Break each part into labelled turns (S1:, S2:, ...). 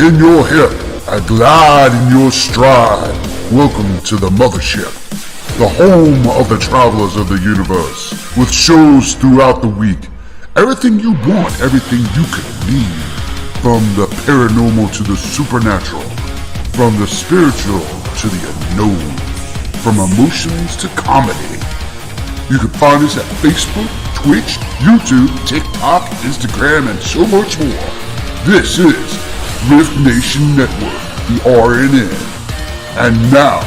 S1: in your hip and glide in your stride. Welcome to the Mothership, the home of the travelers of the universe, with shows throughout the week. Everything you want, everything you could need. From the paranormal to the supernatural, from the spiritual to the unknown, from emotions to comedy. You can find us at Facebook, Twitch, YouTube, TikTok, Instagram, and so much more. This is R.I.F.T Nation Network, the RNN. And now,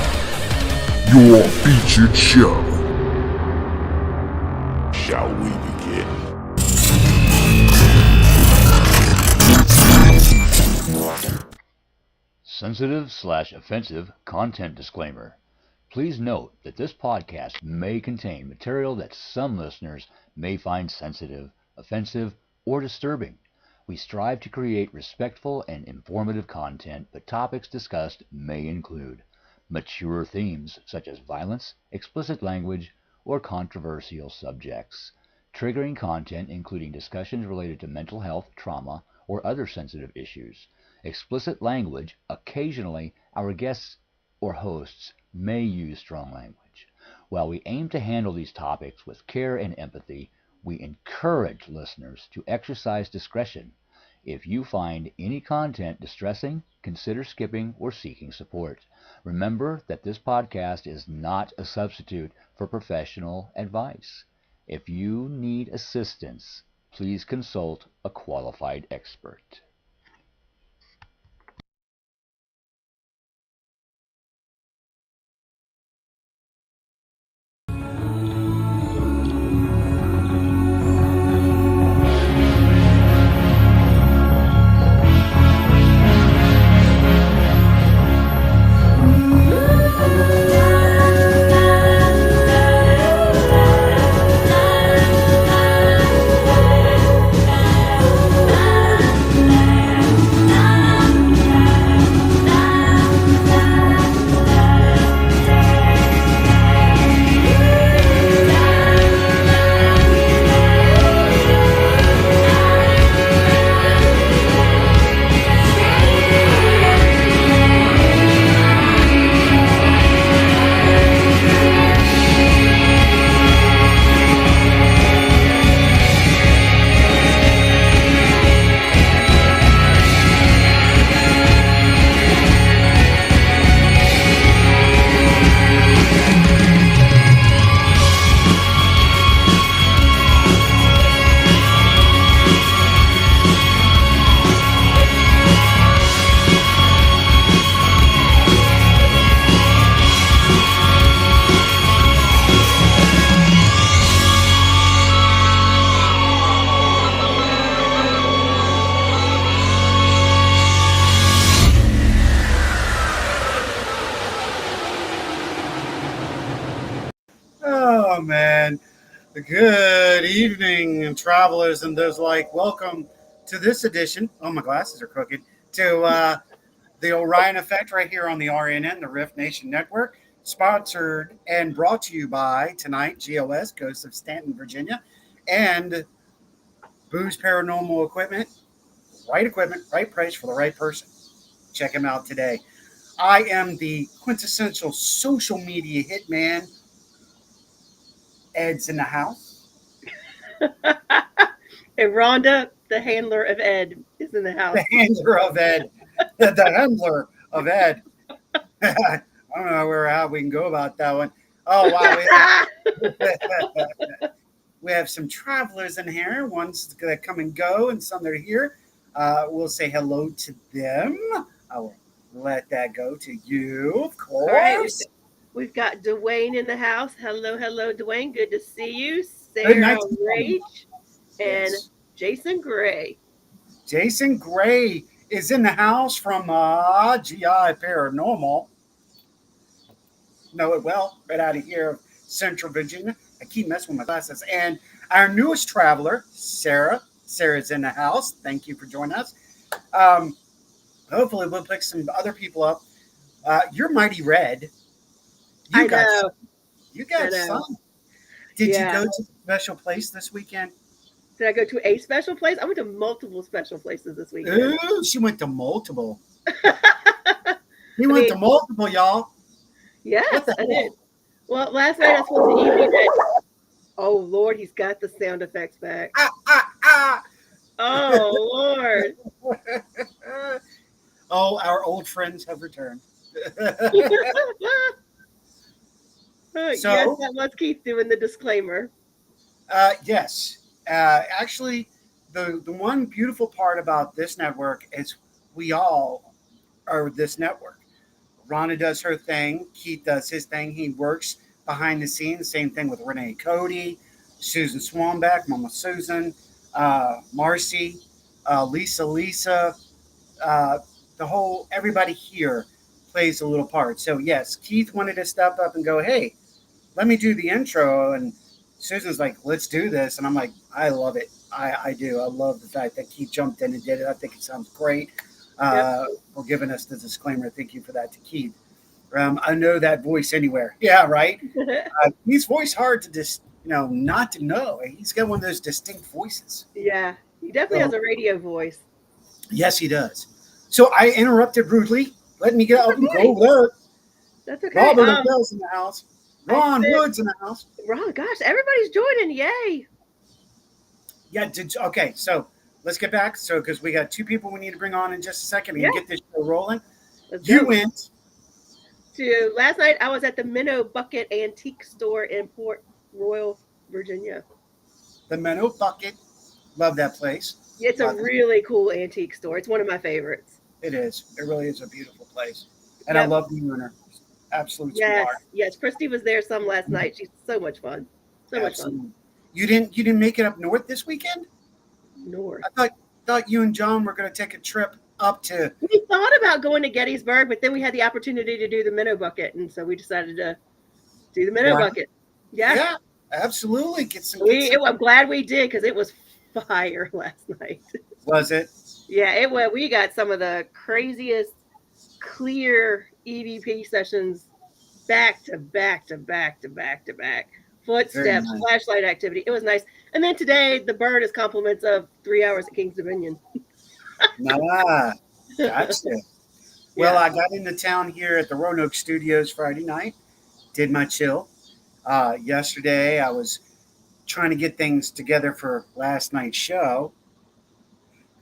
S1: your featured show. Shall we begin?
S2: Sensitive/offensive content disclaimer. Please note that this podcast may contain material that some listeners may find sensitive, offensive, or disturbing. We strive to create respectful and informative content, but topics discussed may include mature themes such as violence, explicit language, or controversial subjects, triggering content including discussions related to mental health, trauma, or other sensitive issues, explicit language. Occasionally, our guests or hosts may use strong language. While we aim to handle these topics with care and empathy, we encourage listeners to exercise discretion. If you find any content distressing, consider skipping or seeking support. Remember that this podcast is not a substitute for professional advice. If you need assistance, please consult a qualified expert.
S3: Oh, man. Good evening, travelers and those like. Welcome to this edition. Oh, my glasses are crooked. To the Orion Effect right here on the RNN, the R.I.F.T Nation Network. Sponsored and brought to you by tonight, GOS, Ghosts of Stanton, Virginia, and Boo's Paranormal Equipment. Right equipment, right price for the right person. Check him out today. I am the quintessential social media hitman. Ed's in the house.
S4: And Rhonda, the handler of Ed, is in the house.
S3: The handler of Ed. The handler of Ed. I don't know how we can go about that one. Oh, wow. We have some travelers in here. Ones that come and go and some that are here. We'll say hello to them. I will let that go to you, of course.
S4: All right, we've got Dwayne in the house. Hello, Dwayne. Good to see you. Sarah Rage and Jason Gray.
S3: Jason Gray is in the house from GI Paranormal. Know it well, right out of here, Central Virginia. I keep messing with my glasses. And our newest traveler, Sarah. Sarah's in the house. Thank you for joining us. Hopefully we'll pick some other people up. You're Mighty Red. You got some. Did you go to a special place this weekend?
S4: Did I go to a special place? I went to multiple special places this weekend.
S3: Ooh, she went to multiple. He went to multiple, y'all.
S4: Yes,
S3: What the
S4: I
S3: hell?
S4: did. Well, last night I was supposed to eat it. Oh Lord, he's got the sound effects back.
S3: Ah.
S4: Oh Lord.
S3: Oh, our old friends have returned.
S4: Yes,
S3: So,
S4: that was Keith doing the disclaimer.
S3: yes. Actually, the one beautiful part about this network is we all are this network. Rhonda does her thing. Keith does his thing. He works behind the scenes. Same thing with Renee Cody, Susan Swanbeck, Mama Susan, Marcy, Lisa, uh, the whole everybody here plays a little part. So yes, Keith wanted to step up and go, hey, let me do the intro, and Susan's like, let's do this, and I'm like, I love it. I do. I love the fact that Keith jumped in and did it. I think it sounds great.
S4: Yep.
S3: For giving us the disclaimer. Thank you for that to Keith. I know that voice anywhere. Yeah, right. He's voice hard to just not to know. He's got one of those distinct voices.
S4: Yeah, he definitely has a radio voice.
S3: Yes, he does. So I interrupted rudely. Let me get up and go over there.
S4: That's okay.
S3: Robert O'Dell's in the house. Ron Wood's in the house.
S4: Ron, gosh, everybody's joining. Yay.
S3: Yeah, okay, so let's get back. So, because we got two people we need to bring on in just a second and get this show rolling. You went
S4: to last night. I was at the Minnow Bucket Antique Store in Port Royal, Virginia.
S3: The Minnow Bucket. Love that place.
S4: It's a really cool antique store. It's one of my favorites.
S3: It is. It really is a beautiful place. And I love the owner. Absolute sweetheart.
S4: Yes. Christy was there some last night. She's so much fun. So much fun.
S3: You didn't make it up north this weekend?
S4: North.
S3: I thought you and John were going to take a trip up to.
S4: We thought about going to Gettysburg, but then we had the opportunity to do the Minnow Bucket, and so we decided to do the Minnow Bucket.
S3: Yeah, absolutely. Get some.
S4: I'm glad we did because it was fire last night.
S3: Was it?
S4: Yeah, we got some of the craziest clear EVP sessions back to back. Footsteps, flashlight activity. It was nice. And then today, the bird is compliments of 3 hours at King's Dominion.
S3: Gotcha. Well, I got into town here at the Roanoke Studios Friday night. Did my chill. Yesterday, I was trying to get things together for last night's show,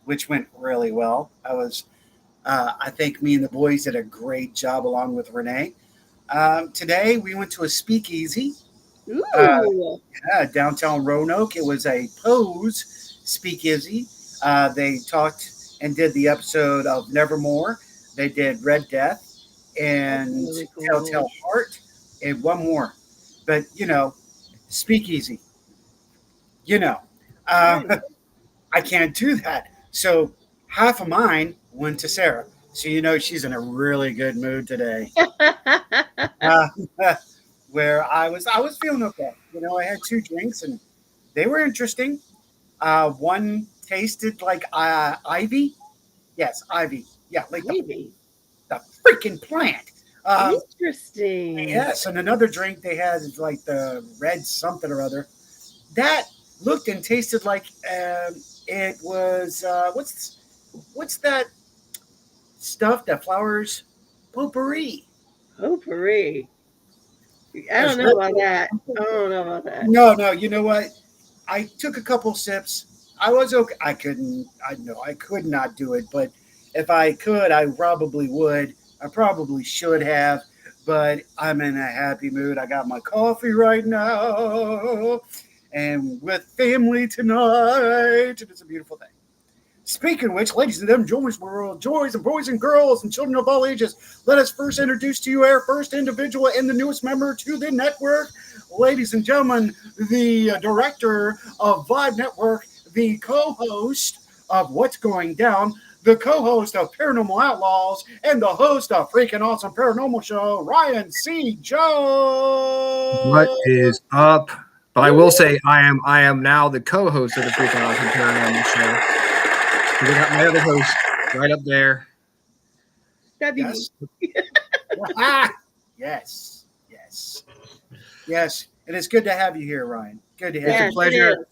S3: which went really well. I think me and the boys did a great job along with Renee. Today, we went to a speakeasy. Downtown Roanoke. It was a Pose speakeasy. They talked and did the episode of Nevermore. They did Red Death and really cool. Telltale Heart and one more. But, speakeasy. I can't do that. So half of mine went to Sarah. So, she's in a really good mood today. Where I was feeling okay. I had 2 drinks and they were interesting. One tasted like ivy. Yes, ivy. Yeah, like
S4: ivy.
S3: The freaking plant.
S4: Interesting.
S3: Yes, and another drink they had is like the red something or other. That looked and tasted like it was what's that stuff that flowers? Potpourri.
S4: Potpourri. I don't know about that.
S3: No. You know what? I took a couple sips. I was okay. I could not do it. But if I could, I probably would. I probably should have. But I'm in a happy mood. I got my coffee right now. And with family tonight. It's a beautiful thing. Speaking of which, ladies and gentlemen, joys and boys and girls and children of all ages, let us first introduce to you our first individual and the newest member to the network. Ladies and gentlemen, the director of Vibe Network, the co-host of What's Going Down, the co-host of Paranormal Outlaws, and the host of Freaking Awesome Paranormal Show, Ryan C. Joe.
S5: What is up? But I will say I am now the co-host of the Freaking Awesome Paranormal Show. We got my other host right up there.
S4: That'd be
S3: Yes. It is good to have you here, Ryan. Good to have you.
S5: It's a pleasure.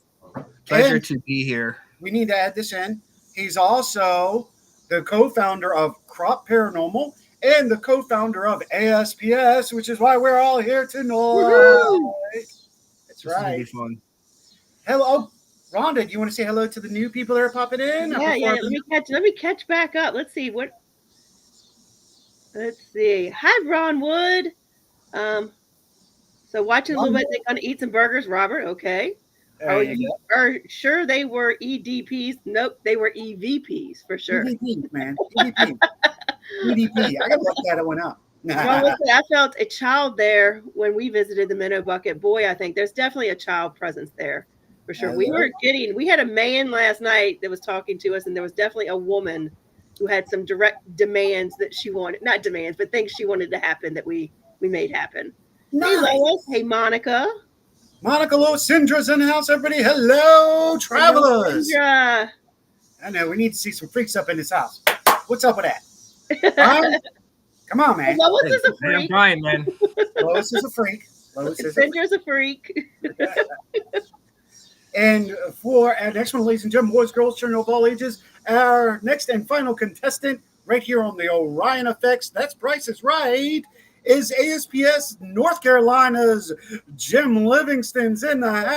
S5: Pleasure to be here.
S3: We need to add this in. He's also the co-founder of Crop Paranormal, and the co-founder of ASPS, which is why we're all here tonight.
S4: Woohoo!
S3: That's
S5: This is gonna
S3: right.
S5: be fun.
S3: Hello, Rhonda. Do you want to say hello to the new people that are popping in?
S4: Yeah. Let me catch back up. Let's see. Hi, Ron Wood. So watching a little bit, they're gonna eat some burgers, Robert. Okay.
S3: There you go.
S4: Are sure they were EDPs? Nope, they were EVPs for sure.
S3: EDP, man. EDP. EDP. I gotta look that one up.
S4: Well, I felt a child there when we visited the Minnow Bucket. Boy, I think there's definitely a child presence there for sure. We had a man last night that was talking to us, and there was definitely a woman who had some direct demands that she wanted, not demands, but things she wanted to happen that we made happen.
S3: Nice.
S4: Hey, Lois. Hey, Monica.
S3: Monica Lois Syndra's in the house, everybody. Hello, travelers.
S4: Hello,
S3: I know we need to see some freaks up in this house. What's up with that? Come on, man.
S4: Lois is a freak.
S5: I'm trying, man.
S3: Lois is a freak.
S4: Syndra's a freak.
S3: And for our next one, ladies and gentlemen, boys, girls, children of all ages, our next and final contestant right here on the Orion Effects, that's Price is Right, is ASPS North Carolina's Jim Livingston's in the house.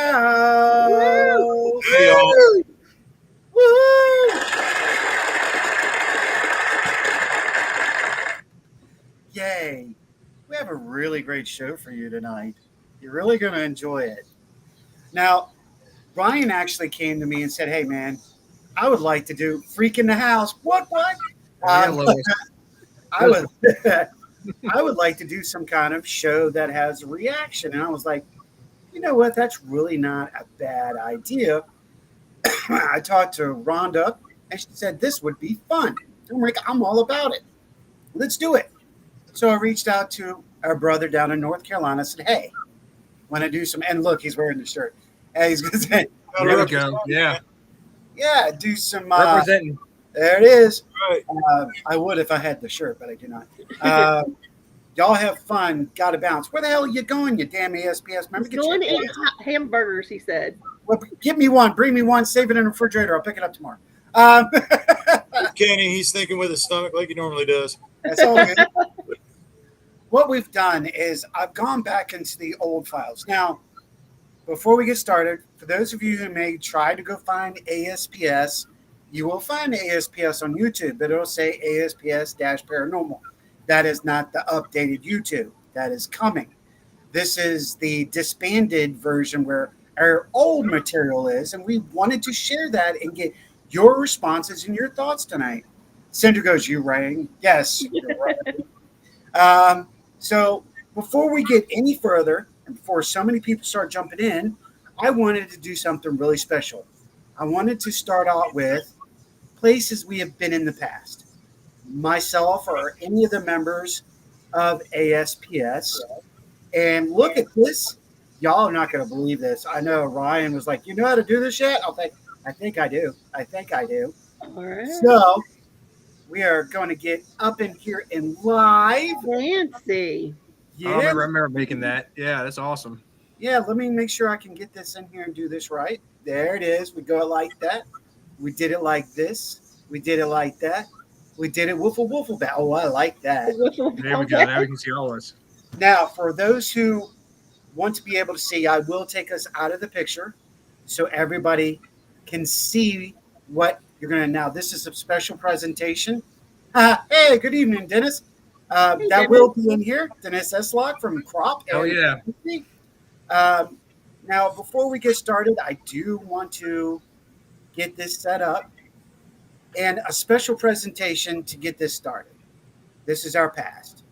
S6: Hey, y'all.
S3: Woo! Yay. We have a really great show for you tonight. You're really going to enjoy it. Now, Ryan actually came to me and said, hey, man, I would like to do Freak in the House. What? I would like to do some kind of show that has a reaction. And I was like, you know what? That's really not a bad idea. I talked to Rhonda, and she said this would be fun. I'm like, I'm all about it. Let's do it. So I reached out to our brother down in North Carolina. I said, hey, want to do some, and look, he's wearing the shirt. And he's going to say,
S5: There we go. Yeah.
S3: Yeah, do some.
S5: Representing.
S3: There it is.
S6: Right.
S3: I would if I had the shirt, but I do not. Y'all have fun. Got to bounce. Where the hell are you going, you damn ASPS member?
S4: Going to eat hamburgers, he said.
S3: Well, give me one. Bring me one. Save it in the refrigerator. I'll pick it up tomorrow.
S6: Kenny, he's thinking with his stomach like he normally does.
S3: That's all good. What we've done is I've gone back into the old files. Now, before we get started, for those of you who may try to go find ASPS, you will find ASPS on YouTube, but it'll say ASPS-Paranormal. That is not the updated YouTube. That is coming. This is the disbanded version where our old material is, and we wanted to share that and get your responses and your thoughts tonight. Cinder goes, you writing? Yes, you're right. So before we get any further, and before so many people start jumping in, I wanted to do something really special. I wanted to start out with places we have been in the past. Myself or any of the members of ASPS. And look at this. Y'all are not going to believe this. I know Ryan was like, you know how to do this yet? I think I do.
S4: All right.
S3: So we are going to get up in here in live.
S4: Fancy.
S3: Yeah.
S5: I remember making that. Yeah, that's awesome.
S3: Yeah, let me make sure I can get this in here and do this right. There it is. We go like that. We did it like this. We did it like that. We did it woofle woofle bat. Oh, I like that.
S5: There we go. Now we can see all this.
S3: Now, for those who want to be able to see, I will take us out of the picture so everybody can see what you're going to. Now, this is a special presentation. Hey, good evening, Dennis. That
S4: Dennis.
S3: will be in here. Dennis Eslock from Crop.
S5: Oh, yeah.
S3: Now, before we get started, I do want to get this set up and a special presentation to get this started. This is our past.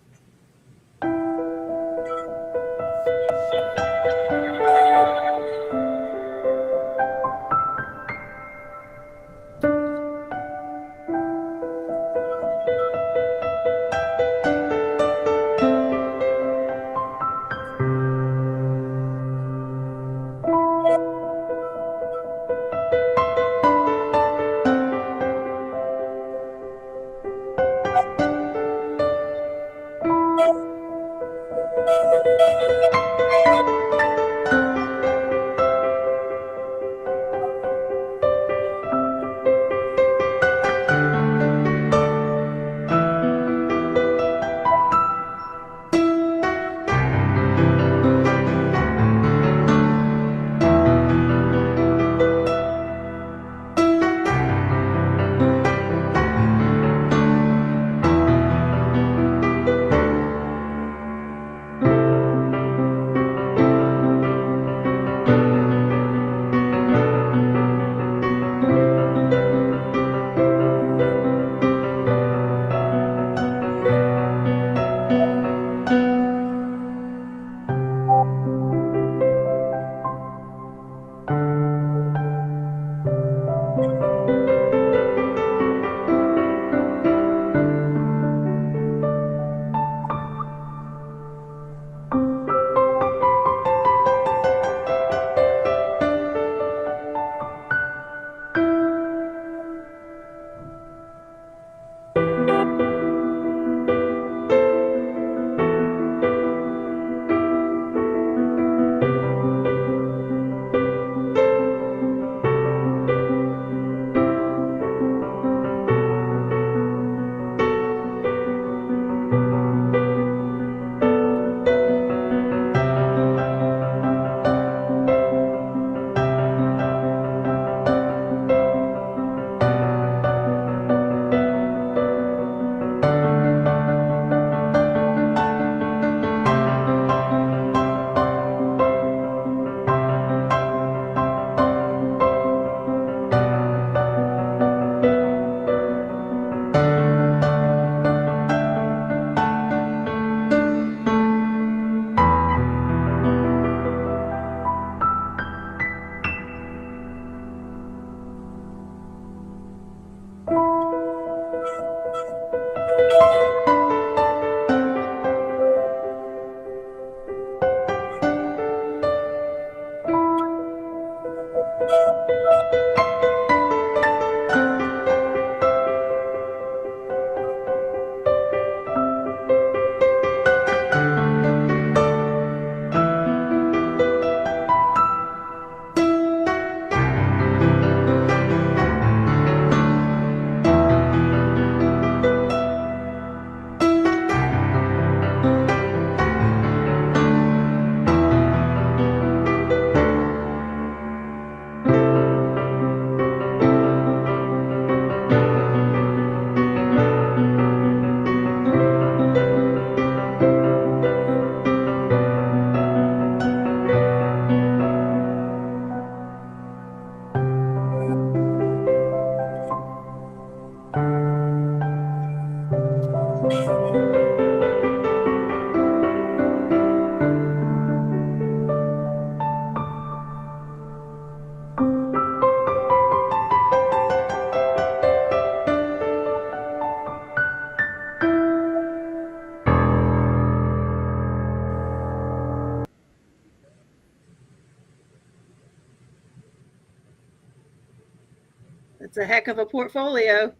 S4: It's a heck of a portfolio.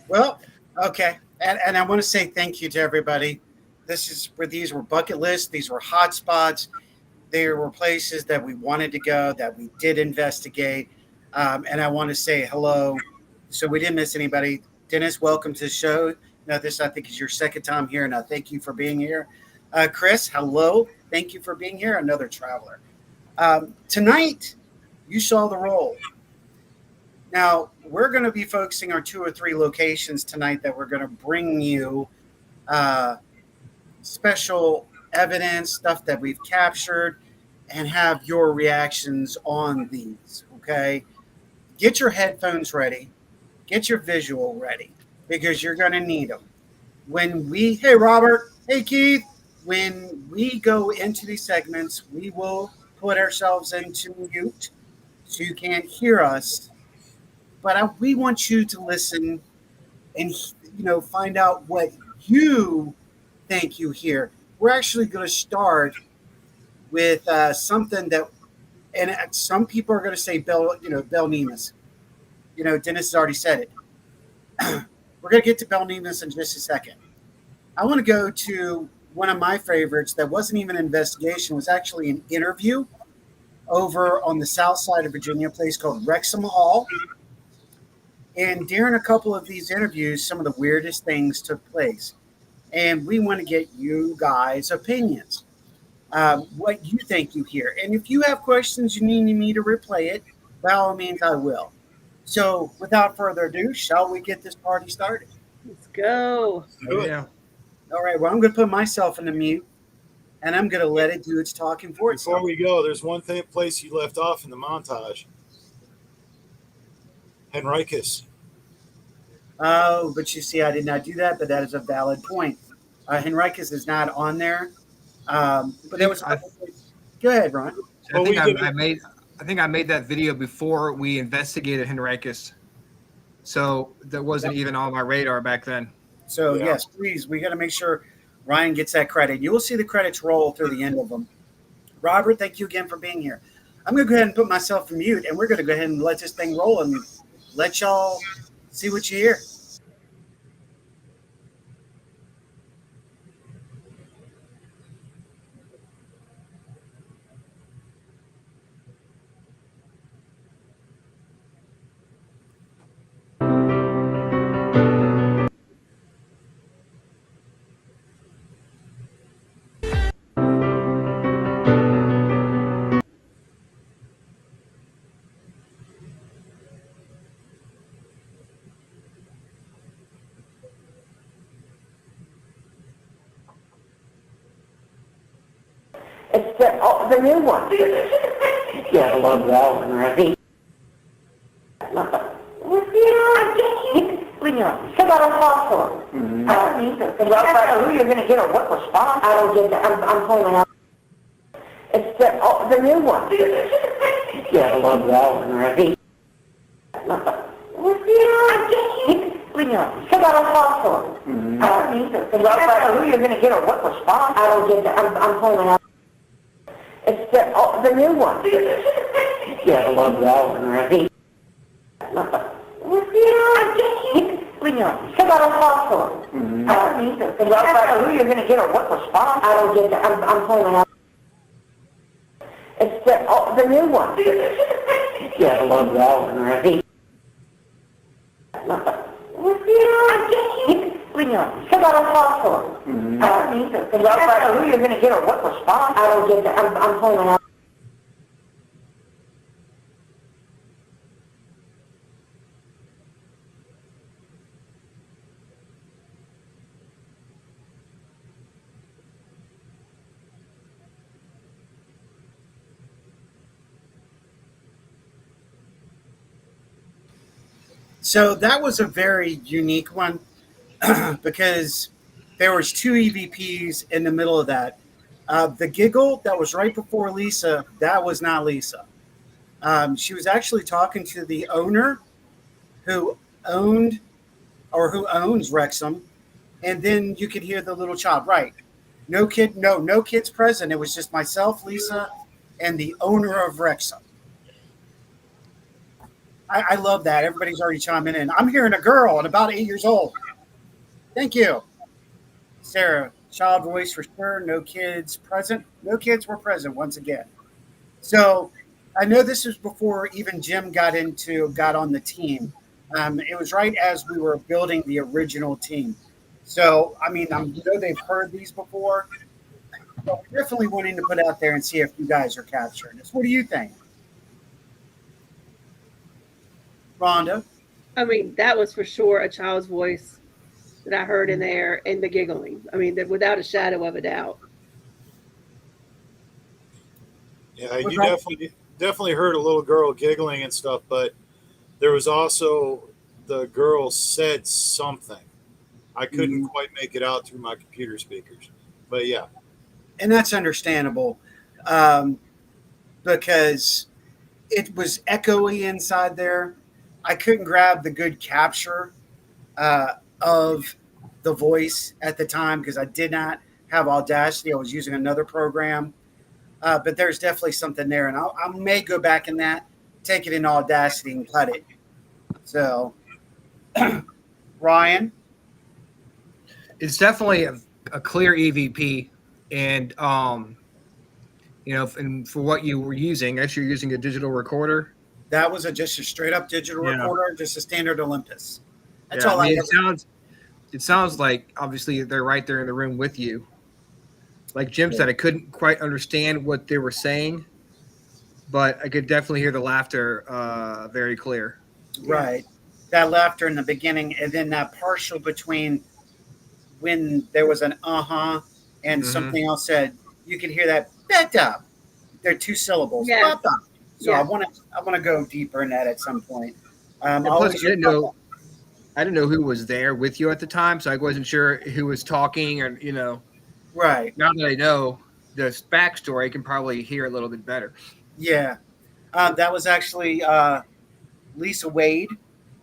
S3: Well, okay. And I want to say thank you to everybody. These were bucket lists. These were hot spots. There were places that we wanted to go, that we did investigate. And I want to say hello. So we didn't miss anybody. Dennis, welcome to the show. Now, this, I think, is your second time here, and I thank you for being here. Chris, hello. Thank you for being here, another traveler. Tonight, you saw the role. Now, we're going to be focusing on 2 or 3 locations tonight that we're going to bring you special evidence, stuff that we've captured, and have your reactions on these, okay? Get your headphones ready. Get your visual ready, because you're going to need them. Hey, Robert, hey, Keith, when we go into these segments, we will put ourselves into mute so you can't hear us. But we want you to listen and, find out what you think you hear. We're actually going to start with something that, and some people are going to say Bell Nemus. Dennis has already said it. We're going to get to Bell Nemus in just a second. I want to go to one of my favorites that wasn't even an investigation. It was actually an interview over on the south side of Virginia, a place called Wrexham Hall. And during a couple of these interviews, some of the weirdest things took place. And we want to get you guys' opinions, what you think you hear. And if you have questions you need me to replay it, by all means, I will. So without further ado, shall we get this party started?
S4: Let's go.
S5: Yeah.
S3: All right, well, I'm going to put myself in the mute, and I'm going to let it do its talking for itself.
S6: Before we go, there's one place you left off in the montage. Henricus.
S3: Oh, but you see, I did not do that, but that is a valid point. Henricus is not on there. But there was. Go ahead, Ron.
S5: I think I made that video before we investigated Henricus, so that wasn't even on my radar back then.
S3: So yes, please, we got to make sure Ryan gets that credit. You will see the credits roll through the end of them. Robert, thank you again for being here. I'm going to go ahead and put myself in mute, and we're going to go ahead and let this thing roll and let y'all see what you hear.
S7: It's the new one. Yeah, I love that one, right? Still got a fossil. I don't need this. Who you're going to get or what response? I don't get that. I'm holding out. It's the new one. Yeah, I love that one, right? Still got a fossil. I don't need this. Who you're going to get or what response? I don't get that. I'm holding out. It's the new one. Yeah, I love that one, right? Still got a fossil. I don't need this. Who you're going to get or what response? I don't get that. I'm holding out. It's the new one. Yeah, I love that one, right? Still got a fossil. I don't need this. Who you're going to get or what response? I don't get that. I'm holding out.
S3: So that was a very unique one because there was 2 EVPs in the middle of that. The giggle that was right before Lisa, that was not Lisa. She was actually talking to the owner who owns Wrexham, and then you could hear the little child. Right? No kids present. It was just myself, Lisa, and the owner of Wrexham. I love that. Everybody's already chiming in. I'm hearing a girl and about 8 years old. Thank you. Sarah, child voice for sure. No kids present. No kids were present once again. So I know this was before even Jim got on the team. It was right as we were building the original team. So I mean, I know they've heard these before, but we're definitely wanting to put out there and see if you guys are capturing this. What do you think, Rhonda?
S4: I mean, that was for sure a child's voice that I heard in there, and the giggling. I mean, without a shadow of a doubt.
S6: Yeah, you definitely heard a little girl giggling and stuff, but there was also the girl said something. I couldn't quite make it out through my computer speakers, but yeah.
S3: And that's understandable, because it was echoey inside there. I couldn't grab the good capture of the voice at the time because I did not have Audacity. I was using another program, but there's definitely something there, and I may go back in that, take it in Audacity and cut it. So, Ryan,
S5: It's definitely a clear EVP, and and for what you were using, actually you're using a digital recorder.
S3: that was just a straight up digital recorder, just a standard Olympus. That's all
S5: I mean, it sounds like obviously they're right there in the room with you. Like Jim said, I couldn't quite understand what they were saying, but I could definitely hear the laughter very clear.
S3: Right. That laughter in the beginning, and then that partial between when there was an and something else said, you could hear that beta. They're two syllables.
S4: Yeah.
S3: Beta. So
S4: Yeah.
S3: I want to go deeper in that at some point.
S5: Plus, I didn't know who was there with you at the time, so I wasn't sure who was talking, or
S3: Right.
S5: Now that I know the backstory, I can probably hear a little bit better.
S3: Yeah. That was actually Lisa Wade,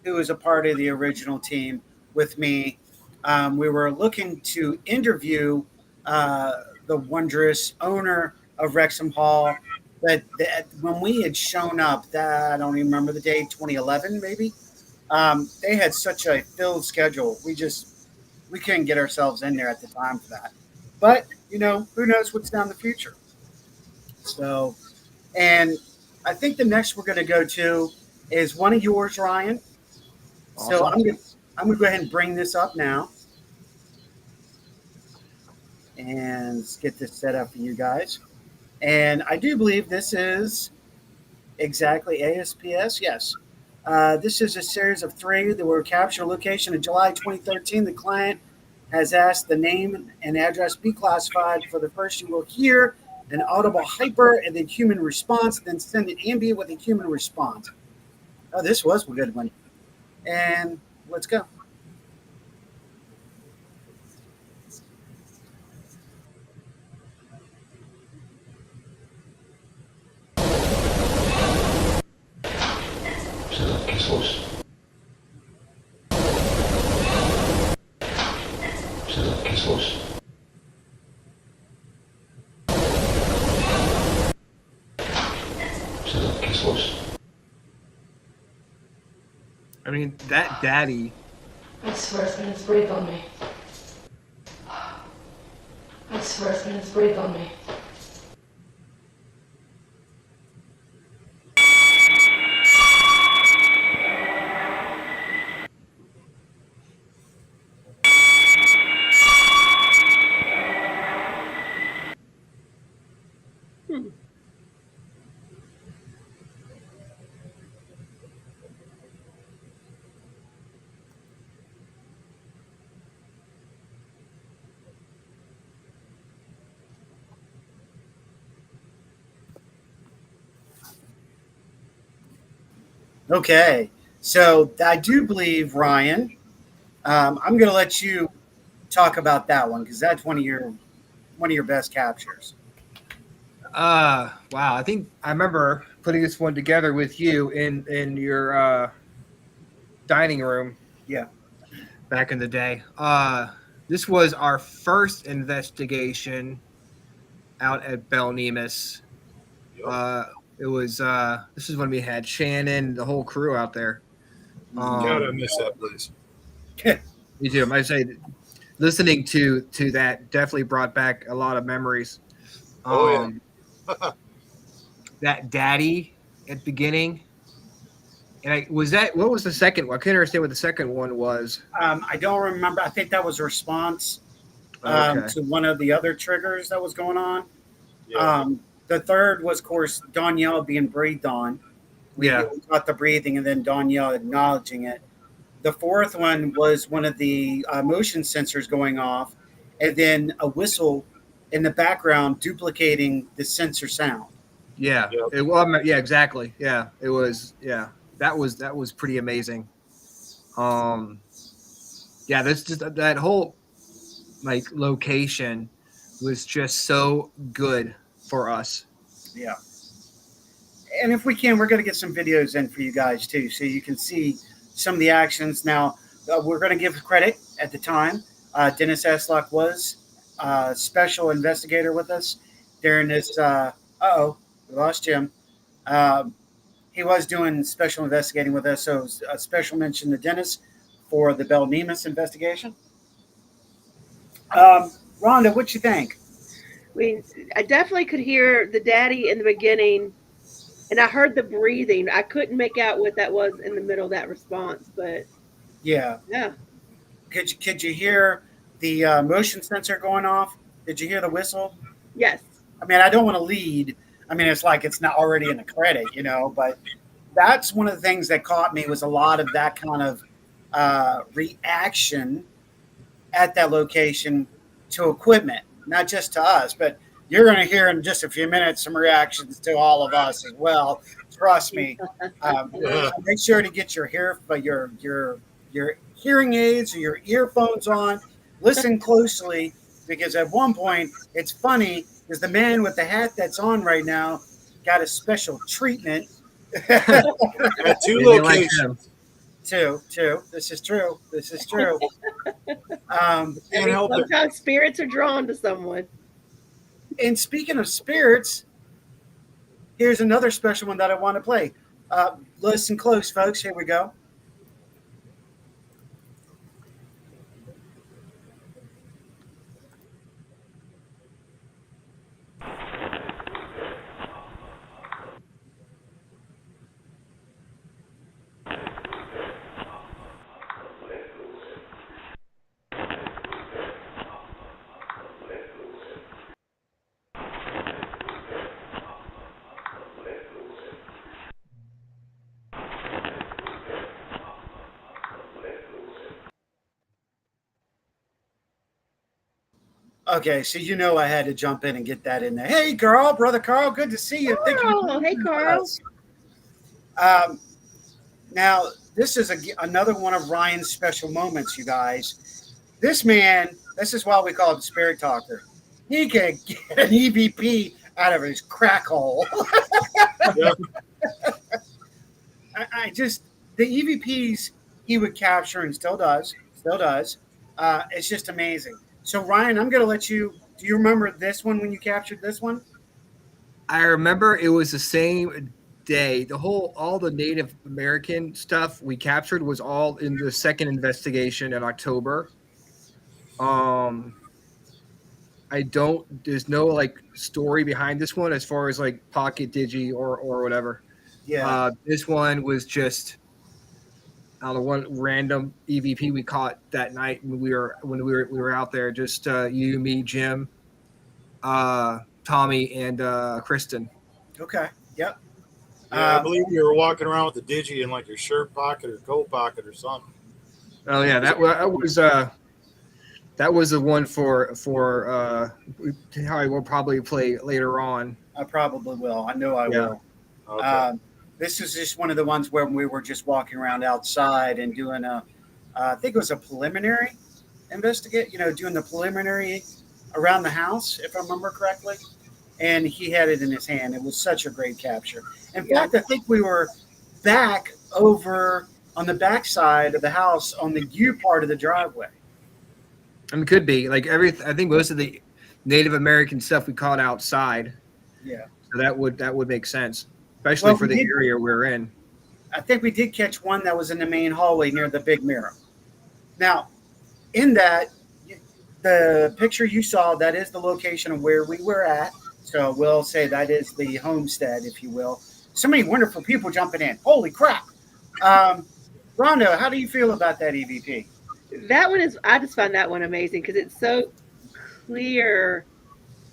S3: who was a part of the original team with me. We were looking to interview the wondrous owner of Wrexham Hall. But when we had shown up, I don't even remember the date, 2011 maybe. They had such a filled schedule. We couldn't get ourselves in there at the time for that. But who knows what's down the future. So, and I think the next we're going to go to is one of yours, Ryan.
S5: Awesome.
S3: So I'm going to go ahead and bring this up now. And let's get this set up for you guys. And I do believe this is exactly ASPS. Yes. This is a series of 3 that were captured location in July 2013. The client has asked the name and address be classified. For the first, you will hear an audible hyper and then human response, then send an ambient with a human response. Oh, this was a good one. And let's go.
S5: I mean, that daddy.
S8: I swear it's gonna breathe on me. I swear it's gonna breathe on me.
S3: Okay. So I do believe, Ryan, I'm going to let you talk about that one because that's one of your best captures.
S5: Wow. I think I remember putting this one together with you in your dining room.
S3: Yeah.
S5: Back in the day. This was our first investigation out at Bell Nemus. It was this is when we had Shannon, the whole crew out there.
S6: God, I miss that place.
S5: Me too. I say listening to that definitely brought back a lot of memories.
S6: Oh,
S5: That daddy at the beginning. And what was the second one? I couldn't understand what the second one was.
S3: I don't remember. I think that was a response
S5: Okay.
S3: to one of the other triggers that was going on.
S6: yeah.
S3: The third was, of course, Danielle being breathed on. We got the breathing and then Danielle acknowledging it. The fourth one was one of the motion sensors going off, and then a whistle in the background duplicating the sensor sound.
S5: Yeah.
S6: Yep.
S5: Yeah, exactly. Yeah. It was. Yeah. That was pretty amazing. Yeah. That's just that whole like location was just so good for us.
S3: Yeah. And if we can, we're going to get some videos in for you guys too, so you can see some of the actions. Now, we're going to give credit at the time. Dennis Eslock was a special investigator with us during this. We lost Jim. He was doing special investigating with us, so a special mention to Dennis for the Bell Nemus investigation. Rhonda, what you think?
S4: I definitely could hear the daddy in the beginning, and I heard the breathing. I couldn't make out what that was in the middle of that response, but
S3: yeah. Could you hear the motion sensor going off? Did you hear the whistle?
S4: Yes.
S3: I mean, I don't want to lead. I mean, it's like it's not already in the credit, but that's one of the things that caught me was a lot of that kind of reaction at that location to equipment, not just to us, but you're going to hear in just a few minutes some reactions to all of us as well. Trust me. Make sure to get your hearing aids or your earphones on. Listen closely, because at one point it's funny because the man with the hat that's on right now got a special treatment.
S6: At two locations.
S3: Two. This is true.
S4: Sometimes spirits are drawn to someone.
S3: And speaking of spirits, here's another special one that I want to play. Listen close, folks. Here we go. Okay, so I had to jump in and get that in there. Hey, brother Carl, good to see you.
S4: Hey, Carl.
S3: Now, this is another one of Ryan's special moments, you guys. This man, this is why we call him Spirit Talker. He can get an EVP out of his crack hole. The EVPs he would capture and still does. It's just amazing. So, Ryan, I'm going to let you. Do you remember this one when you captured this one?
S5: I remember it was the same day. All the Native American stuff we captured was all in the second investigation in October. There's no like story behind this one as far as like pocket digi or whatever.
S3: Yeah.
S5: This one was just the one random EVP we caught that night when we were out there. Just you, me, Jim, Tommy, and Kristen.
S3: Okay. Yep.
S6: Yeah, I believe you were walking around with the digi in like your shirt pocket or coat pocket or something.
S5: Oh yeah, that was the one for how I will probably play later on.
S3: I probably will. I know I will.
S6: Okay.
S3: This is just one of the ones where we were just walking around outside and doing I think it was a preliminary doing the preliminary around the house, if I remember correctly. And he had it in his hand. It was such a great capture. In fact, I think we were back over on the back side of the house on the U part of the driveway.
S5: I mean, it could be like I think most of the Native American stuff we caught outside.
S3: Yeah.
S5: So that would make sense. especially
S3: Well,
S5: for the area we're in.
S3: I think we did catch one that was in the main hallway near the big mirror. Now, in that, the picture you saw, that is the location of where we were at. So we'll say that is the homestead, if you will. So many wonderful people jumping in. Holy crap. Rhonda, how do you feel about that EVP?
S4: That one is, I just find that one amazing because it's so clear.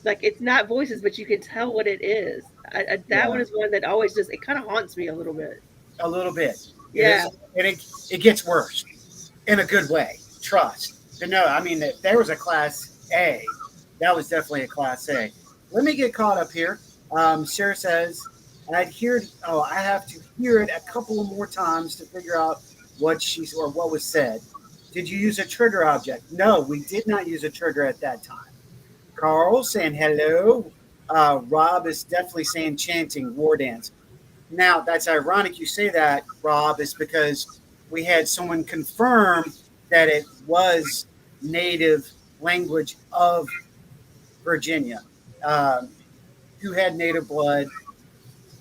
S4: Like it's not voices, but you can tell what it is. That one
S3: Yeah,
S4: is one that always just, it kind of haunts me a little bit.
S3: a little bit. It
S4: Yeah.
S3: is, and it gets worse in a good way. Trust. But no, I mean, if there was a class A, that was definitely a class A. Let me get caught up here. Sarah says, I'd hear, oh, I have to hear it a couple of more times to figure out what she's or what was said. Did you use a trigger object? No, we did not use a trigger at that time. Carl saying hello. Rob is definitely saying chanting, war dance. Now, that's ironic you say that, Rob, is because we had someone confirm that it was native language of Virginia, um, who had native blood.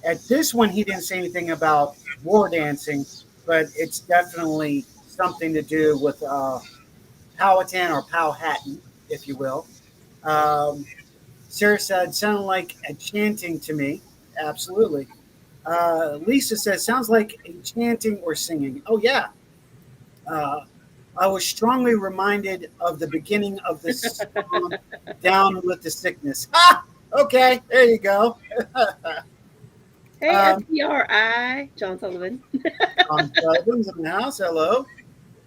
S3: At this one, he didn't say anything about war dancing, but it's definitely something to do with Powhatan or Powhatan, if you will. Um, Sarah said, sounded like a chanting to me. Absolutely. Lisa says, sounds like a chanting or singing. Oh, yeah. Uh, I was strongly reminded of the beginning of this song, Down with the Sickness. Ah, okay, there you go.
S4: Hey, SPRI, John Sullivan.
S3: Tom Sullivan's in the house. Hello.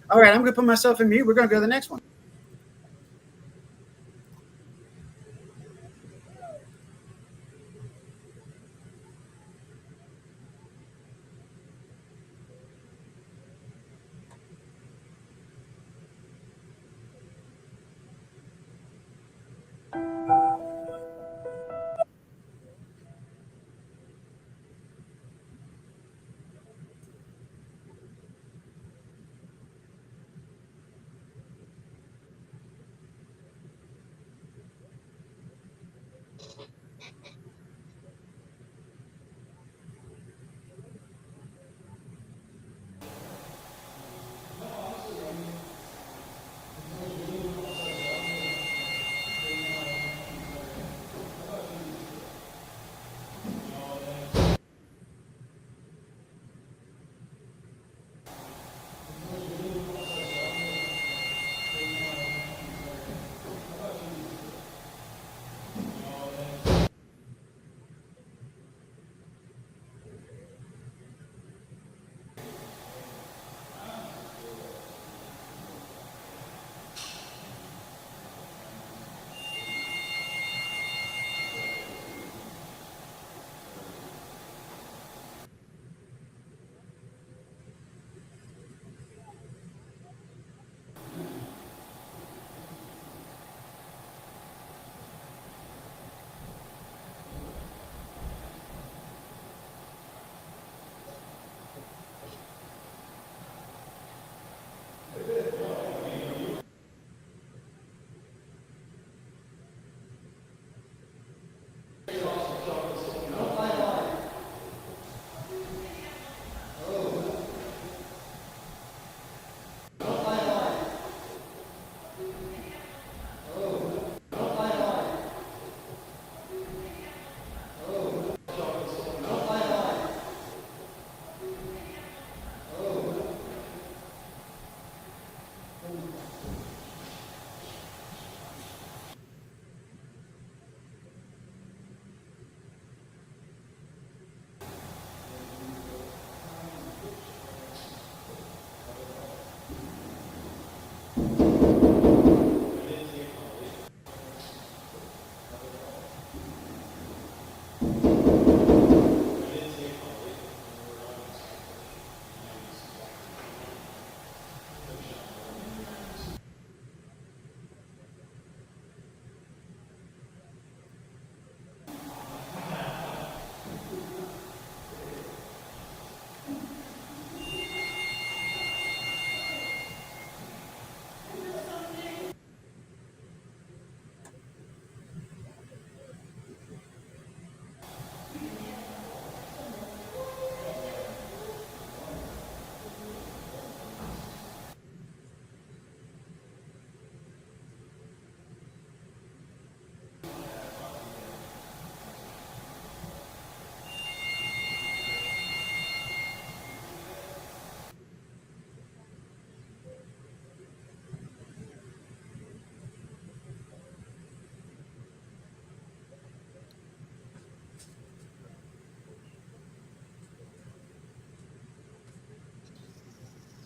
S3: All right, I'm going to put myself in mute. We're going to go to the next one.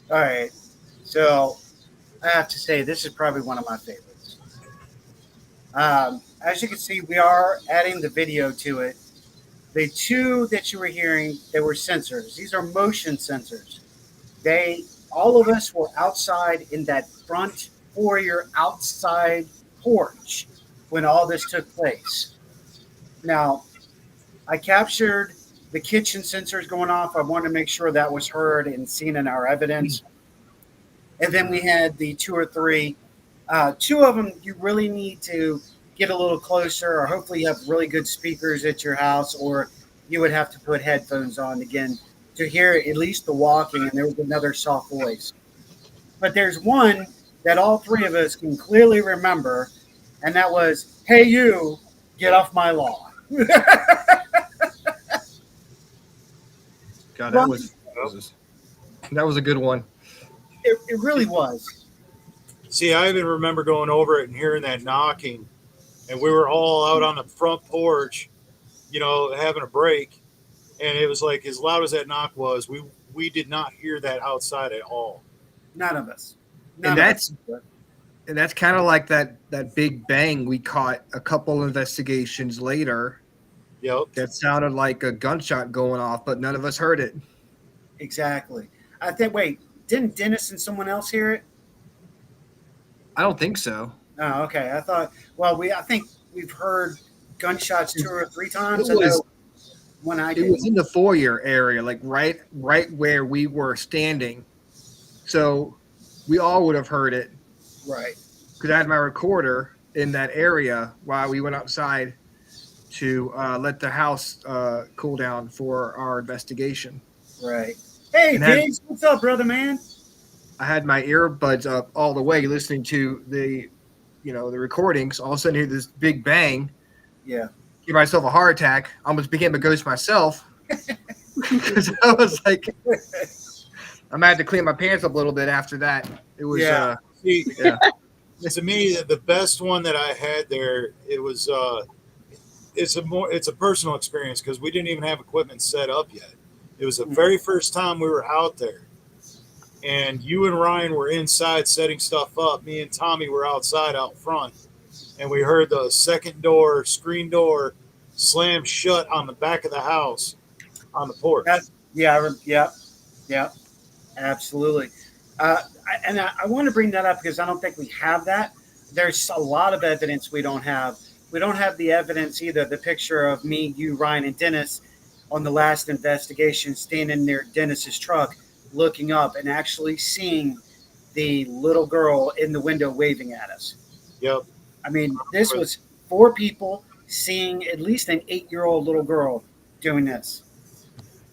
S3: All right. So I have to say, this is probably one of my favorites. As you can see, we are adding the video to it. The two that you were hearing, they were sensors. These are motion sensors. All of us were outside in that front foyer outside porch when all this took place. Now, I captured the kitchen sensors going off. I wanted to make sure that was heard and seen in our evidence. And then we had the two or three. Two of them you really need to get a little closer, or hopefully you have really good speakers at your house, or you would have to put headphones on again to hear at least the walking. And there was another soft voice. But there's one that all three of us can clearly remember, and that was, "Hey, you, get off my lawn."
S5: God,
S3: Well,
S5: that was a good one.
S3: it really was.
S6: See, I even remember going over it and hearing that knocking, and we were all out on the front porch, having a break, and it was like as loud as that knock was, we did not hear that outside at all.
S3: None of us.
S5: And that's kind of like that big bang we caught a couple investigations later.
S6: Yep.
S5: That sounded like a gunshot going off, but none of us heard it.
S3: Exactly. I think. Wait, didn't Dennis and someone else hear it?
S5: I don't think so.
S3: Oh, okay. I thought. Well, I think we've heard gunshots 2 or 3 times.
S5: It was in the foyer area, like right where we were standing. So we all would have heard it.
S3: Right.
S5: Because I had my recorder in that area while we went outside to let the house cool down for our investigation.
S3: Right. Hey, Diggs, what's up, brother, man?
S5: I had my earbuds up all the way listening to the recordings. All of a sudden, I hear this big bang.
S3: Yeah.
S5: Give myself a heart attack. Almost became a ghost myself. Because I was like, I had to clean my pants up a little bit after that. It was,
S6: To me, the best one that I had there, it was, it's a personal experience because we didn't even have equipment set up yet. It was the very first time we were out there, and you and Ryan were inside setting stuff up. Me and Tommy were outside out front, and we heard the second door, screen door, slam shut on the back of the house on the porch.
S3: Yeah, absolutely. I want to bring that up because I don't think we have that. There's a lot of evidence we don't have. We don't have the evidence either. The picture of me, you, Ryan, and Dennis on the last investigation standing near Dennis's truck looking up and actually seeing the little girl in the window waving at us.
S6: Yep.
S3: I mean, this was 4 people seeing at least an 8-year-old little girl doing this.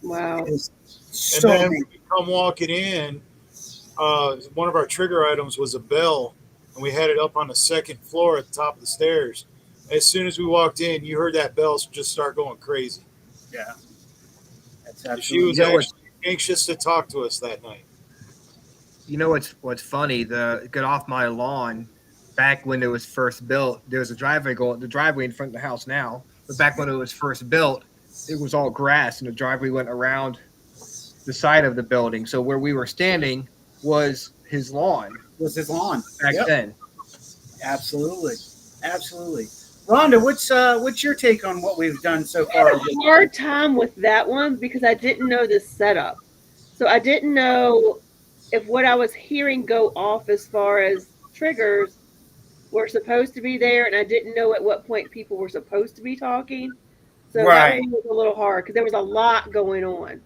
S4: Wow.
S3: So
S6: and then we come walking in. One of our trigger items was a bell, and we had it up on the second floor at the top of the stairs. As soon as we walked in, you heard that bell just start going crazy.
S3: Yeah. That's
S6: She
S3: absolutely.
S6: was actually anxious to talk to us that night.
S5: You know what's funny? The Get Off My Lawn, back when it was first built, there was a driveway in front of the house now. But back when it was first built, it was all grass, and the driveway went around the side of the building. So where we were standing was his lawn.
S3: Back
S5: then.
S3: Absolutely. Rhonda, what's your take on what we've done so far?
S4: I had a hard time with that one because I didn't know the setup. So I didn't know if what I was hearing go off as far as triggers were supposed to be there, and I didn't know at what point people were supposed to be talking. So that one was a little hard because there was a lot going on.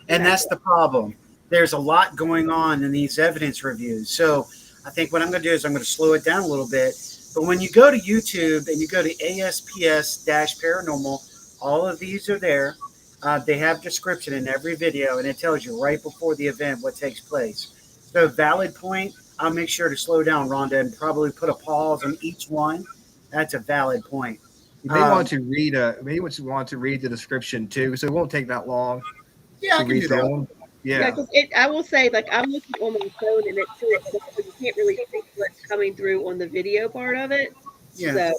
S3: And that's the problem. There's a lot going on in these evidence reviews. So I think what I'm going to do is I'm going to slow it down a little bit. But when you go to YouTube and you go to ASPS-Paranormal, all of these are there. They have description in every video, and it tells you right before the event what takes place. So valid point, I'll make sure to slow down, Rhonda, and probably put a pause on each one. That's a valid point.
S5: You may want to read the description too, so it won't take that long.
S3: Yeah, I can do that one.
S5: Yeah.
S4: I will say, like, I'm looking on my phone and it's so you can't really see what's coming through on the video part of it.
S3: Yeah.
S4: So.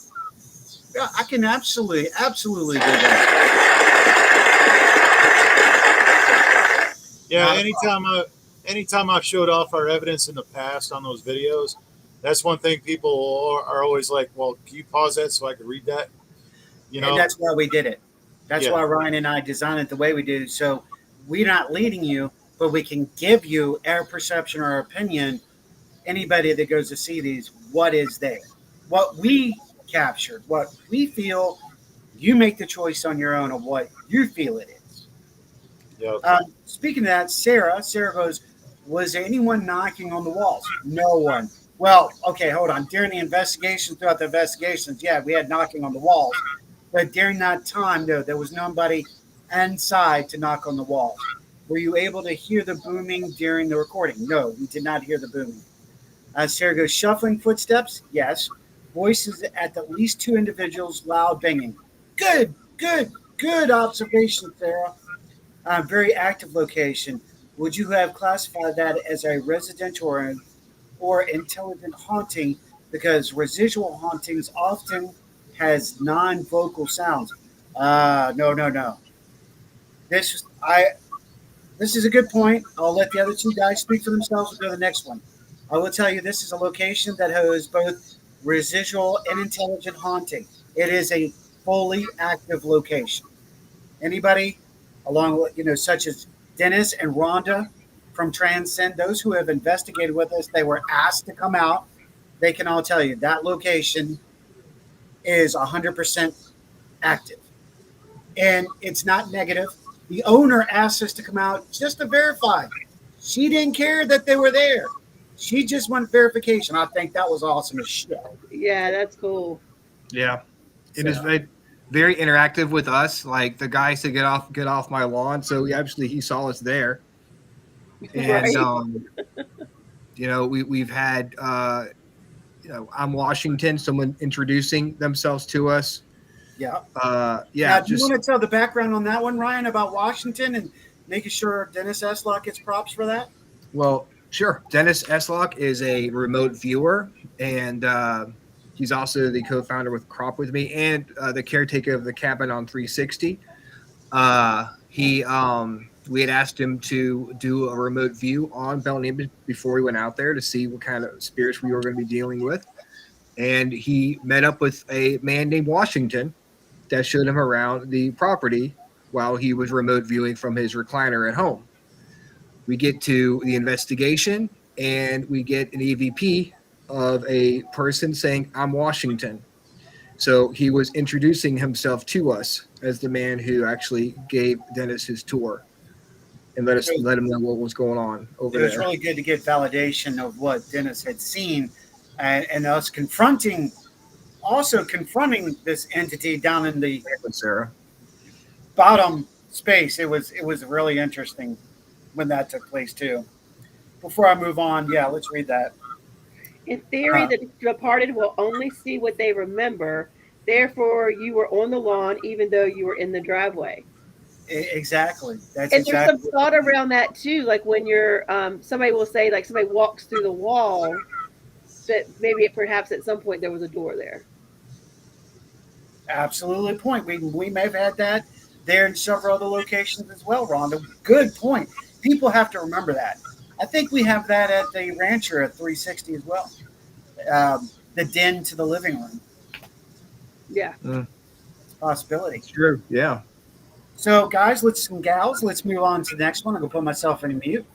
S3: Yeah, I can absolutely do that.
S6: Yeah, anytime anytime I've showed off our evidence in the past on those videos, that's one thing people are always like, well, can you pause that so I can read that? You
S3: And
S6: know?
S3: that's why we did it. That's
S6: Yeah.
S3: why Ryan and I designed it the way we do. So we're not leading you, but we can give you our perception or our opinion. Anybody that goes to see these, what is there? What we captured, what we feel, you make the choice on your own of what you feel it is.
S6: Yeah.
S3: Speaking of that, Sarah goes, was there anyone knocking on the walls? No one. Well, okay, hold on. During the investigation, throughout the investigations, yeah, we had knocking on the walls. But during that time, no, there was nobody inside to knock on the walls. Were you able to hear the booming during the recording? No, we did not hear the booming. Sarah goes, shuffling footsteps? Yes. Voices at least two individuals, loud banging. Good, good, good observation, Sarah. Very active location. Would you have classified that as a residential or intelligent haunting? Because residual hauntings often has non-vocal sounds. No, no, no. This I this is a good point. I'll let the other two guys speak for themselves and go to the next one. I will tell you this is a location that has both residual and intelligent haunting. It is a fully active location. Anybody, along with such as Dennis and Rhonda from Transcend, those who have investigated with us, they were asked to come out. They can all tell you that location is 100% active, and it's not negative. The owner asked us to come out just to verify. She didn't care that they were there. She just wanted verification. I think that was awesome as shit.
S4: Yeah, that's cool.
S5: Yeah, it is very interactive with us. Like the guy said, get off my lawn. So he saw us there, and
S4: Right.
S5: we've had I'm Washington, someone introducing themselves to us.
S3: Yeah.
S5: Yeah.
S3: Now, do you want to tell the background on that one, Ryan, about Washington and making sure Dennis Eslock gets props for that?
S5: Well, sure. Dennis Eslock is a remote viewer, and he's also the co-founder with Crop with Me and the caretaker of the cabin on 360. We had asked him to do a remote view on Bellingham before we went out there to see what kind of spirits we were going to be dealing with. And he met up with a man named Washington that showed him around the property while he was remote viewing from his recliner at home. We get to the investigation and we get an EVP of a person saying, I'm Washington. So he was introducing himself to us as the man who actually gave Dennis his tour and let him know what was going on over there.
S3: It was really good to get validation of what Dennis had seen, and us confronting this entity down in the
S5: Sarah.
S3: bottom space. It was really interesting when that took place too. Before I move on, yeah, let's read that.
S4: In theory, the departed will only see what they remember. Therefore, you were on the lawn even though you were in the driveway.
S3: Exactly.
S4: There's some thought around that too. Like when you're, somebody will say, like somebody walks through the wall, that maybe perhaps at some point there was a door there.
S3: Absolutely, point. We may have had that there in several other locations as well, Rhonda. Good point. People have to remember that. I think we have that at the Rancher at 360 as well. The den to the living room.
S4: Yeah.
S3: Possibility.
S5: It's true. Yeah.
S3: So, guys, let's move on to the next one. I'm going to put myself in mute.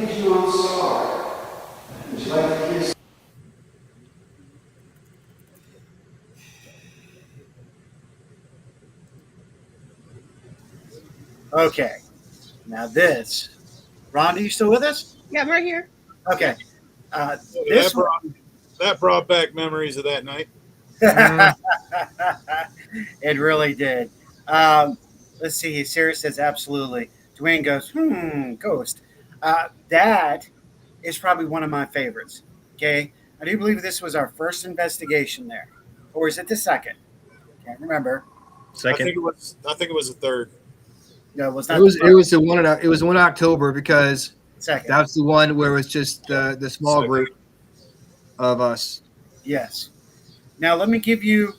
S7: things you all saw. Would you like to hear?
S3: Okay. Now this. Rhonda, you still with us?
S4: Yeah, I'm right here.
S3: Okay.
S6: That
S3: This one.
S6: brought back memories of that night.
S3: It really did. Let's see. Sarah says absolutely. Dwayne goes, ghost. That is probably one of my favorites. Okay. I do believe this was our first investigation there. Or is it the second? Can't remember.
S6: I
S5: Second.
S6: think it was the third.
S3: No, it was not
S5: It was
S3: the
S5: it was the one in, it was one in October because
S3: second.
S5: that's the one where it was just the small
S6: Second.
S5: group of us.
S3: Yes. Now let me give you,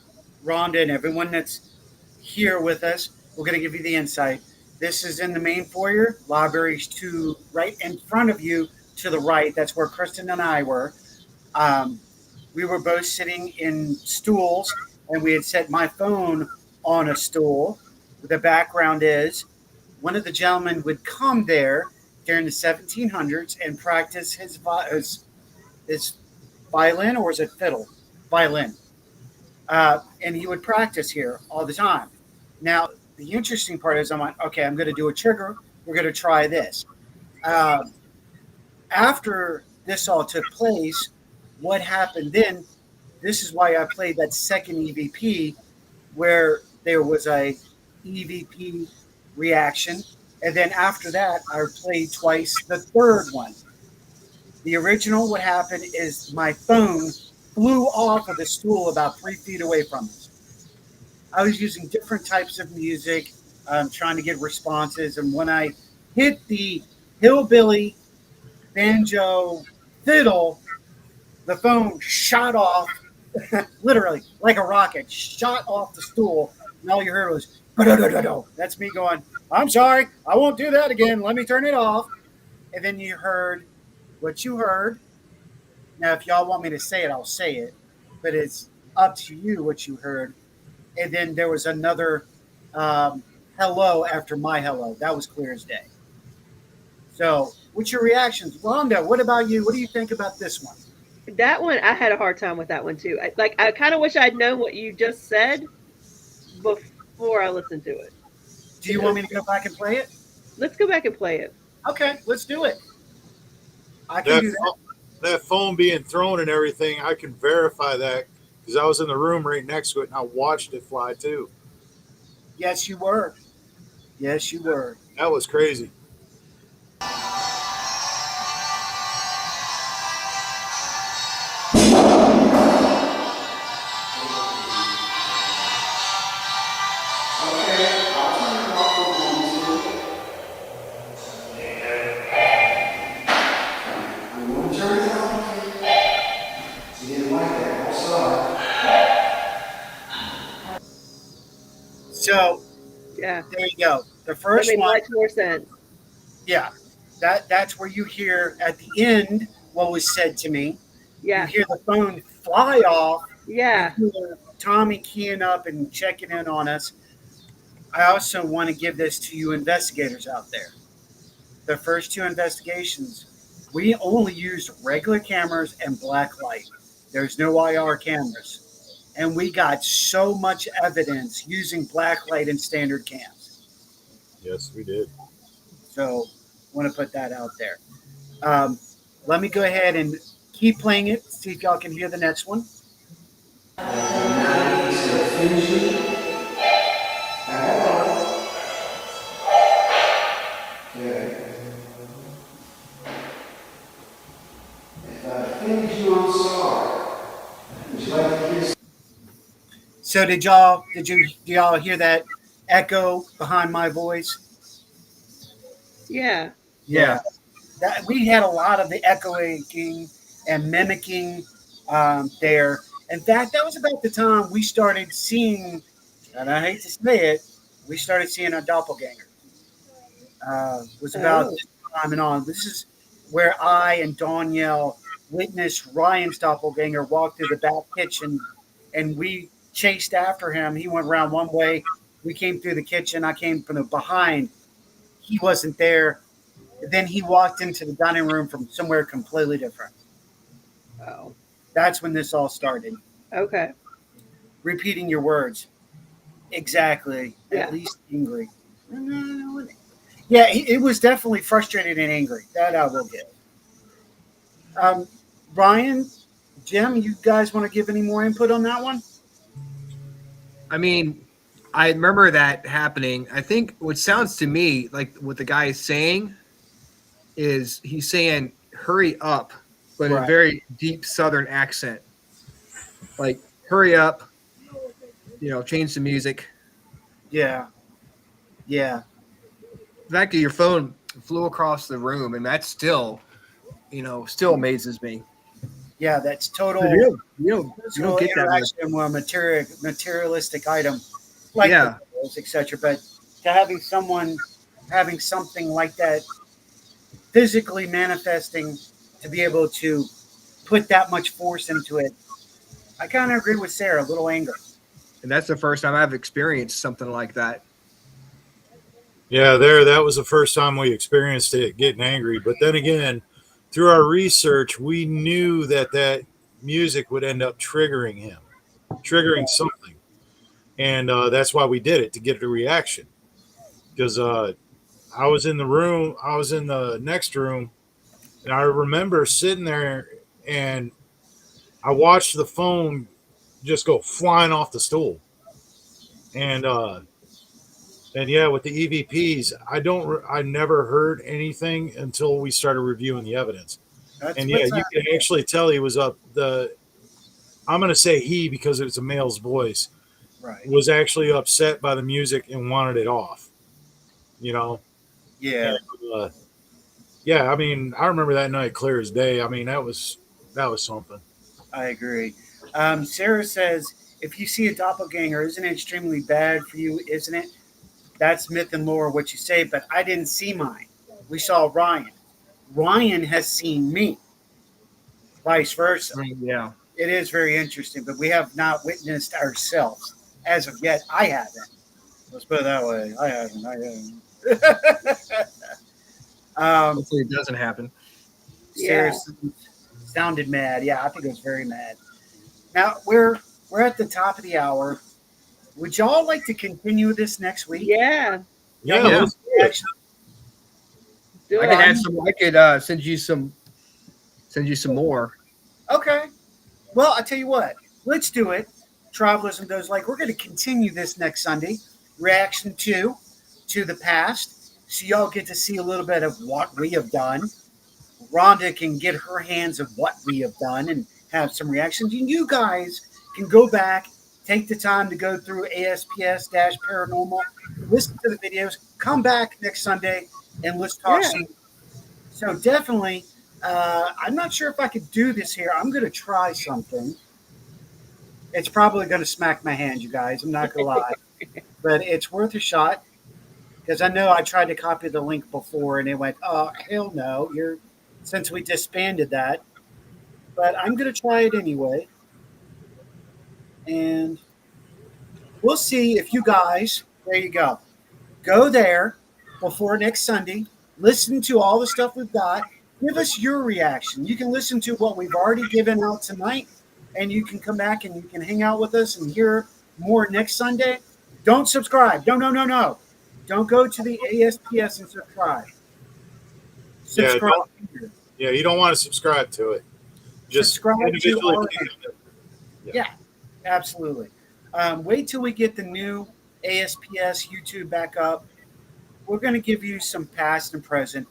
S3: Rhonda, and everyone that's here with us, we're going to give you the insight. This is in the main foyer. Libraries to right in front of you to the right. That's where Kristen and I were. We were both sitting in stools, and we had set my phone on a stool. The background is one of the gentlemen would come there during the 1700s and practice his violin, or is it fiddle? Violin. And he would practice here all the time. Now, the interesting part is I'm like, okay, I'm going to do a trigger. We're going to try this. After this all took place, what happened then, this is why I played that second EVP where there was a EVP reaction. And then after that, I played twice the third one. The original, what happened is my phone flew off of the stool about 3 feet away from us. I was using different types of music, trying to get responses. And when I hit the hillbilly banjo fiddle, the phone shot off, literally like a rocket, shot off the stool. And all you heard was, "Ba-da-da-da-da." That's me going, I'm sorry, I won't do that again. Let me turn it off. And then you heard what you heard. Now, if y'all want me to say it, I'll say it. But it's up to you what you heard. And then there was another hello after my hello. That was clear as day. So, what's your reactions? Rhonda, what about you? What do you think about this one?
S4: That one, I had a hard time with that one too. I kind of wish I'd known what you just said before I listened to it.
S3: Do you want me to go back and play it?
S4: Let's go back and play it.
S3: Okay, let's do it. I can do that.
S6: That phone being thrown and everything, I can verify that because I was in the room right next to it and I watched it fly too.
S3: Yes, you were. Yes, you were.
S6: That was crazy.
S3: So,
S4: Yeah,
S3: there you go. The
S4: that
S3: first
S4: made
S3: one,
S4: much more sense.
S3: yeah, that's where you hear at the end what was said to me.
S4: Yeah,
S3: You hear the phone fly off.
S4: yeah.
S3: You hear Tommy keying up and checking in on us. I also want to give this to you investigators out there. The first two investigations, we only used regular cameras and black light. There's no IR cameras. And we got so much evidence using black light and standard cams.
S6: Yes, we did.
S3: So want to put that out there. Let me go ahead and keep playing it, see if y'all can hear the next one. So did y'all hear that echo behind my voice?
S4: Yeah.
S5: Yeah.
S3: That we had a lot of the echoing and mimicking there. In fact, that was about the time we started seeing, and I hate to say it, we started seeing a doppelganger. Was about this time and on. This is where I and Danielle witnessed Ryan's doppelganger walk through the back kitchen, and we chased after him. He went around one way. We came through the kitchen. I came from the behind. He wasn't there. Then he walked into the dining room from somewhere completely different.
S4: Oh,
S3: That's when this all started.
S4: okay.
S3: Repeating your words. Exactly.
S4: Yeah.
S3: At least angry. Yeah, it was definitely frustrated and angry. That I will give. Brian, Jim, you guys want to give any more input on that one?
S5: I mean, I remember that happening. I think what sounds to me like what the guy is saying is he's saying hurry up, but in a
S3: Right.
S5: very deep southern accent. Like, hurry up, change the music.
S3: Yeah. Yeah.
S5: The fact that your phone flew across the room, and that still amazes me.
S3: Yeah, that's total.
S5: You don't get that
S3: interaction with a materialistic item, like
S5: Yeah.
S3: etc. But to having something like that physically manifesting, to be able to put that much force into it, I kind of agree with Sarah. A little anger.
S5: And that's the first time I've experienced something like that.
S6: Yeah, that was the first time we experienced it, getting angry. But then again, through our research, we knew that music would end up triggering him, triggering something. And that's why we did it, to get a reaction. Because I was in the next room, and I remember sitting there, and I watched the phone just go flying off the stool. And yeah, with the EVPs, I never heard anything until we started reviewing the evidence. And yeah, you can actually tell he was up. I'm going to say he, because it was a male's voice,
S3: Right.
S6: was actually upset by the music and wanted it off.
S3: Yeah.
S6: And, yeah, I mean, I remember that night clear as day. I mean, that was something.
S3: I agree. Sarah says, if you see a doppelganger, isn't it extremely bad for you, isn't it? That's myth and lore, what you say, but I didn't see mine. We saw Ryan. Ryan has seen me. Vice versa.
S5: Yeah.
S3: It is very interesting, but we have not witnessed ourselves. As of yet, I haven't. Let's put it that way. I haven't.
S5: Hopefully it doesn't happen.
S3: Sarah sounded mad. Yeah, I think it was very mad. Now, we're at the top of the hour. Would y'all like to continue this next week?
S4: Yeah.
S6: Yeah.
S3: Actually,
S4: Do
S5: I
S4: it.
S5: could add some. I could send you some more.
S3: okay. Well, I tell you what. Let's do it. Travelers and those like, we're going to continue this next Sunday. Reaction 2 to the past. So y'all get to see a little bit of what we have done. Rhonda can get her hands of what we have done and have some reactions. And you guys can go back, take the time to go through ASPS-Paranormal, listen to the videos, come back next Sunday, and let's talk some. So definitely, I'm not sure if I could do this here. I'm going to try something. It's probably going to smack my hand, you guys. I'm not going to lie. But it's worth a shot, because I know I tried to copy the link before, and it went, oh, hell no. Since we disbanded that. But I'm going to try it anyway. And we'll see if you guys, there you go. Go there before next Sunday. Listen to all the stuff we've got. Give us your reaction. You can listen to what we've already given out tonight, and you can come back and you can hang out with us and hear more next Sunday. Don't subscribe. No. Don't go to the ASPS and subscribe. Subscribe.
S6: Yeah, you don't want to subscribe to it. Just
S3: subscribe
S6: individually.
S3: Yeah, absolutely. Wait till we get the new ASPS YouTube back up. We're going to give you some past and present.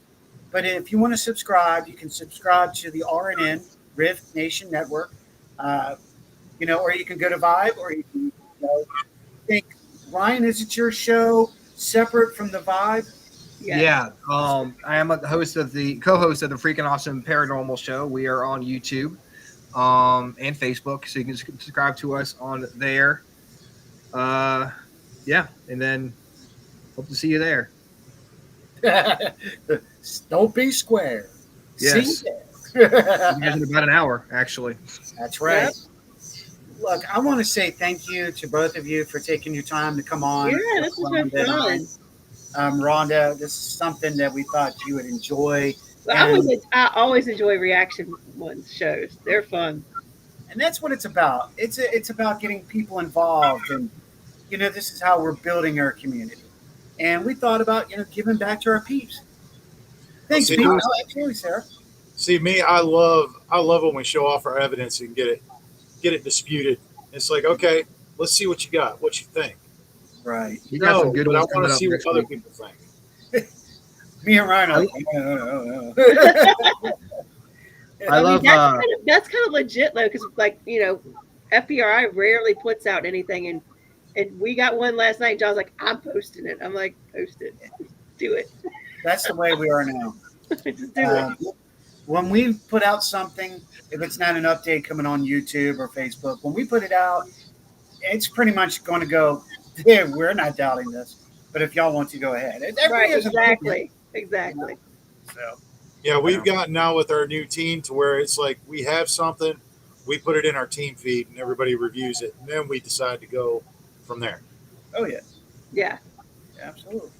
S3: But if you want to subscribe, you can subscribe to the RNN, R.I.F.T Nation Network. Or you can go to Vibe, or you can think, Ryan, is it your show separate from the Vibe?
S5: Yeah. I am a co-host of the Freaking Awesome Paranormal Show. We are on YouTube and Facebook, so you can subscribe to us on there. Yeah, and then hope to see you there.
S3: Don't be square.
S5: Yes.
S3: See you
S5: You guys in about an hour, actually.
S3: That's right. Yep. Look, I want to say thank you to both of you for taking your time to come on.
S4: Yeah, this has been
S3: Rhonda, this is something that we thought you would enjoy.
S4: But I always enjoy reaction ones shows. They're fun.
S3: And that's what it's about. It's about getting people involved, and this is how we're building our community. And we thought about giving back to our peeps. Thanks,
S6: see,
S3: Pete. Oh, absolutely, Sarah.
S6: See me, I love when we show off our evidence and get it disputed. It's like, okay, let's see what you got, what you think.
S3: Right.
S5: You got some good
S6: but I
S5: ones
S6: want
S5: coming
S6: to
S5: up
S6: see what
S5: next
S6: other
S5: week.
S6: people think.
S3: Me and Ryan.
S5: I love.
S4: That's kind of legit though, because FBRI rarely puts out anything, and we got one last night. John's like, I'm posting it. I'm like, post it, do it.
S3: That's the way we are now.
S4: Just do it.
S3: When we put out something, if it's not an update coming on YouTube or Facebook, when we put it out, it's pretty much going to go, yeah, we're not doubting this. But if y'all want to, go ahead.
S4: Right, exactly.
S3: So,
S6: yeah, we've gotten now with our new team to where it's like we have something, we put it in our team feed, and everybody reviews it, and then we decide to go from there.
S3: Oh, yeah.
S4: Yeah.
S3: Absolutely.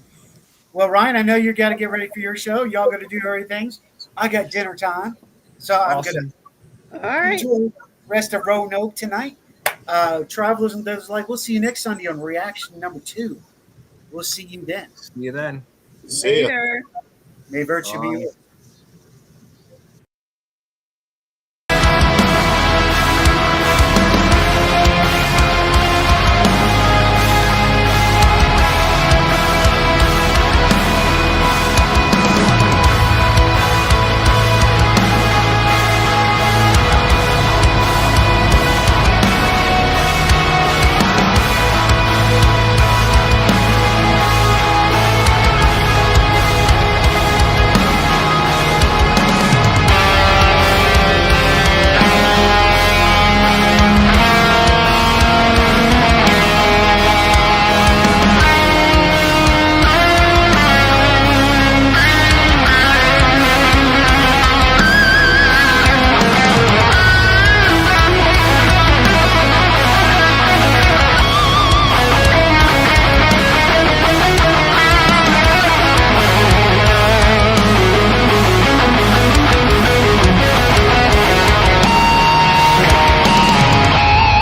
S3: Well, Ryan, I know you got to get ready for your show. Y'all got to do everything. I got dinner time. So I'm going to enjoy the rest of Roanoke tonight. Travelers and those like, we'll see you next Sunday on reaction number 2. We'll see you then.
S5: See you then.
S6: See ya.
S4: Later.
S3: May virtue be with you.